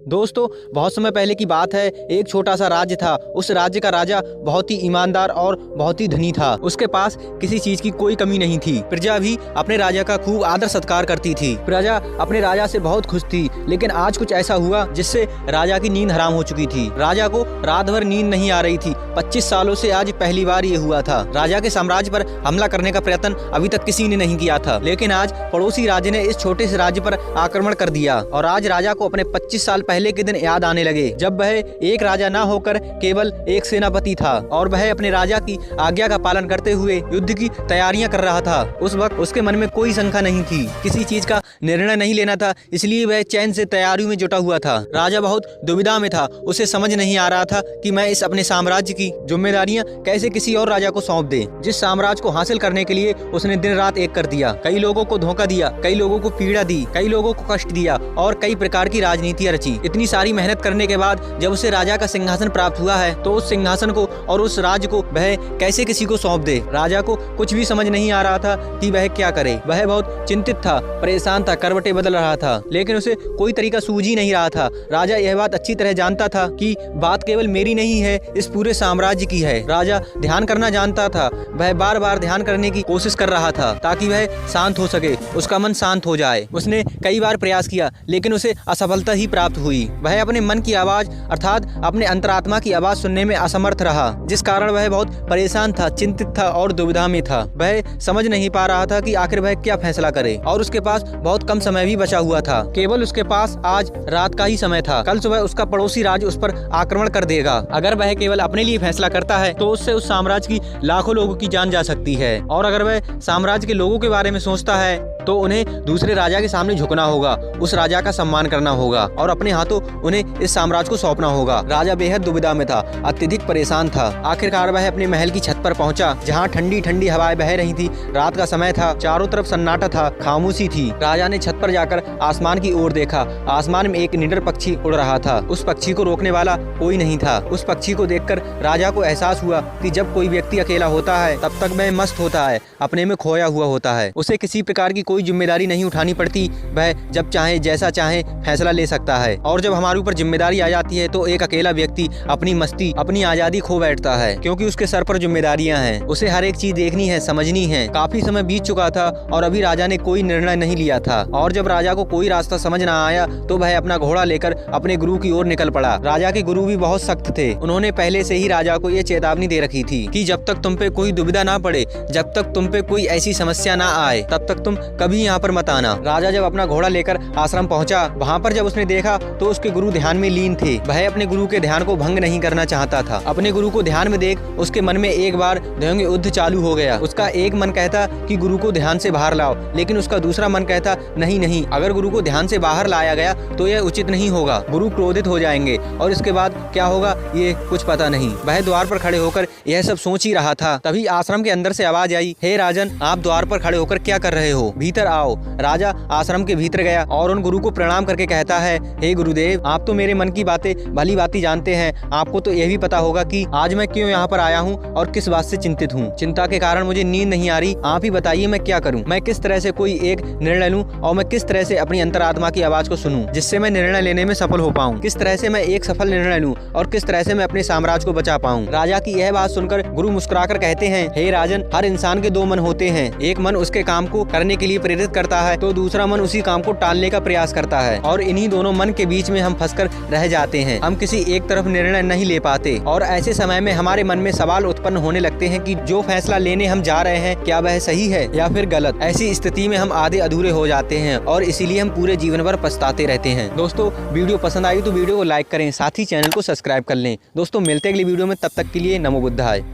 दोस्तों, बहुत समय पहले की बात है। एक छोटा सा राज्य था। उस राज्य का राजा बहुत ही ईमानदार और बहुत ही धनी था। उसके पास किसी चीज की कोई कमी नहीं थी। प्रजा भी अपने राजा का खूब आदर सत्कार करती थी। प्रजा अपने राजा से बहुत खुश थी। लेकिन आज कुछ ऐसा हुआ जिससे राजा की नींद हराम हो चुकी थी। राजा को रात भर नींद नहीं आ रही थी। 25 सालों से आज पहली बार ये हुआ था। राजा के साम्राज्य पर हमला करने का प्रयत्न अभी तक किसी ने नहीं किया था, लेकिन आज पड़ोसी राज्य ने इस छोटे से राज्य पर आक्रमण कर दिया। और आज राजा को अपने 25 साल पहले के दिन याद आने लगे, जब वह एक राजा ना होकर केवल एक सेनापति था और वह अपने राजा की आज्ञा का पालन करते हुए युद्ध की तैयारियां कर रहा था। उस वक्त उसके मन में कोई शंका नहीं थी, किसी चीज का निर्णय नहीं लेना था, इसलिए वह चैन से तैयारियों में जुटा हुआ था। राजा बहुत दुविधा में था। उसे समझ नहीं आ रहा था कि मैं इस अपने साम्राज्य की जिम्मेदारियां कैसे किसी और राजा को सौंप दे, जिस साम्राज्य को हासिल करने के लिए उसने दिन रात एक कर दिया। कई लोगों को धोखा दिया, कई लोगों को पीड़ा दी, कई लोगों को कष्ट दिया और कई प्रकार की राजनीतियां रची। इतनी सारी मेहनत करने के बाद जब उसे राजा का सिंहासन प्राप्त हुआ है, तो उस सिंहासन को और उस राज्य को वह कैसे किसी को सौंप दे। राजा को कुछ भी समझ नहीं आ रहा था कि वह क्या करे। वह बहुत चिंतित था, परेशान था, करवटें बदल रहा था, लेकिन उसे कोई तरीका सूझ ही नहीं रहा था। राजा यह बात अच्छी तरह जानता था कि बात केवल मेरी नहीं है, इस पूरे साम्राज्य की है। राजा ध्यान करना जानता था। वह बार बार ध्यान करने की कोशिश कर रहा था ताकि वह शांत हो सके, उसका मन शांत हो जाए। उसने कई बार प्रयास किया, लेकिन उसे असफलता ही प्राप्त हुई। वह अपने मन की आवाज अर्थात अपने अंतरात्मा की आवाज सुनने में असमर्थ रहा, जिस कारण वह बहुत परेशान था, चिंतित था और दुविधा में था। वह समझ नहीं पा रहा था कि आखिर वह क्या फैसला करे, और उसके पास बहुत कम समय भी बचा हुआ था। केवल उसके पास आज रात का ही समय था। कल सुबह उसका पड़ोसी राज्य उस पर आक्रमण कर देगा। अगर वह केवल अपने लिए फैसला करता है तो उससे उस साम्राज्य की लाखों लोगों की जान जा सकती है, और अगर वह साम्राज्य के लोगों के बारे में सोचता है तो उन्हें दूसरे राजा के सामने झुकना होगा, उस राजा का सम्मान करना होगा और अपने हाथों उन्हें इस साम्राज्य को सौंपना होगा। राजा बेहद दुविधा में था, अत्यधिक परेशान था। आखिरकार वह अपने महल की छत पर पहुंचा, जहां ठंडी ठंडी हवाएं बह रही थी। रात का समय था, चारों तरफ सन्नाटा था, खामोशी थी। राजा ने छत पर जाकर आसमान की ओर देखा। आसमान में एक निडर पक्षी उड़ रहा था। उस पक्षी को रोकने वाला कोई नहीं था। उस पक्षी को देखकर राजा को एहसास हुआ कि जब कोई व्यक्ति अकेला होता है तब तक वह मस्त होता है, अपने में खोया हुआ होता है। उसे किसी प्रकार की कोई जिम्मेदारी नहीं उठानी पड़ती। वह जब चाहे जैसा चाहे फैसला ले सकता है। और जब हमारे ऊपर जिम्मेदारी आ जाती है तो एक अकेला व्यक्ति अपनी मस्ती, अपनी आजादी खो बैठता है, क्योंकि उसके सर पर जिम्मेदारियां हैं। उसे हर एक चीज देखनी है, समझनी है। काफी समय बीत चुका था और अभी राजा ने कोई निर्णय नहीं लिया था। और जब राजा को कोई रास्ता समझ ना आया तो वह अपना घोड़ा लेकर अपने गुरु की ओर निकल पड़ा। राजा के गुरु भी बहुत सख्त थे। उन्होंने पहले से ही राजा को ये चेतावनी दे रखी थी कि जब तक तुम पे कोई दुविधा ना पड़े, जब तक तुम पे कोई ऐसी समस्या ना आए, तब तक तुम कभी यहाँ पर मत आना। राजा जब अपना घोड़ा लेकर आश्रम पहुंचा, वहाँ पर जब उसने देखा तो उसके गुरु ध्यान में लीन थे। वह अपने गुरु के ध्यान को भंग नहीं करना चाहता था। अपने गुरु को ध्यान में देख उसके मन में एक बार ध्यंग युद्ध चालू हो गया। उसका एक मन कहता कि गुरु को ध्यान से बाहर लाओ, लेकिन उसका दूसरा मन कहता नहीं नहीं, अगर गुरु को ध्यान से बाहर लाया गया तो यह उचित नहीं होगा। गुरु क्रोधित हो जाएंगे और इसके बाद क्या होगा ये कुछ पता नहीं। वह द्वार पर खड़े होकर यह सब सोच ही रहा था। तभी आश्रम के अंदर से आवाज आई, हे राजन, आप द्वार पर खड़े होकर क्या कर रहे हो? भीतर आओ। राजा आश्रम के भीतर गया और उन गुरु को प्रणाम करके कहता है, हे गुरुदेव, आप तो मेरे मन की बातें भली भांति जानते हैं। आपको तो यह भी पता होगा कि आज मैं क्यों यहाँ पर आया हूँ और किस बात से चिंतित हूँ। चिंता के कारण मुझे नींद नहीं आ रही। आप ही बताइए मैं क्या करूँ? मैं किस तरह से कोई एक निर्णय लूँ और मैं किस तरह से अपनी अंतरात्मा की आवाज को सुनूं, जिससे मैं निर्णय लेने में सफल हो पाऊँ? किस तरह से मैं एक सफल निर्णय लूँ और किस तरह से मैं अपने साम्राज्य को बचा पाऊँ? राजा की यह बात सुनकर गुरु मुस्कुराकर कहते हैं, हे राजन, हर इंसान के दो मन होते हैं। एक मन उसके काम को करने के लिए प्रेरित करता है तो दूसरा मन उसी काम को टालने का प्रयास करता है, और इन्हीं दोनों मन के बीच में हम फंसकर रह जाते हैं। हम किसी एक तरफ निर्णय नहीं ले पाते और ऐसे समय में हमारे मन में सवाल उत्पन्न होने लगते हैं कि जो फैसला लेने हम जा रहे हैं क्या वह सही है या फिर गलत। ऐसी स्थिति में हम आधे अधूरे हो जाते हैं और इसीलिए हम पूरे जीवन भर पछताते रहते हैं। दोस्तों, वीडियो पसंद आई तो वीडियो को लाइक करें, साथ ही चैनल को सब्सक्राइब कर लें। दोस्तों, मिलते हैं अगली वीडियो में, तब तक के लिए नमो बुद्धाय।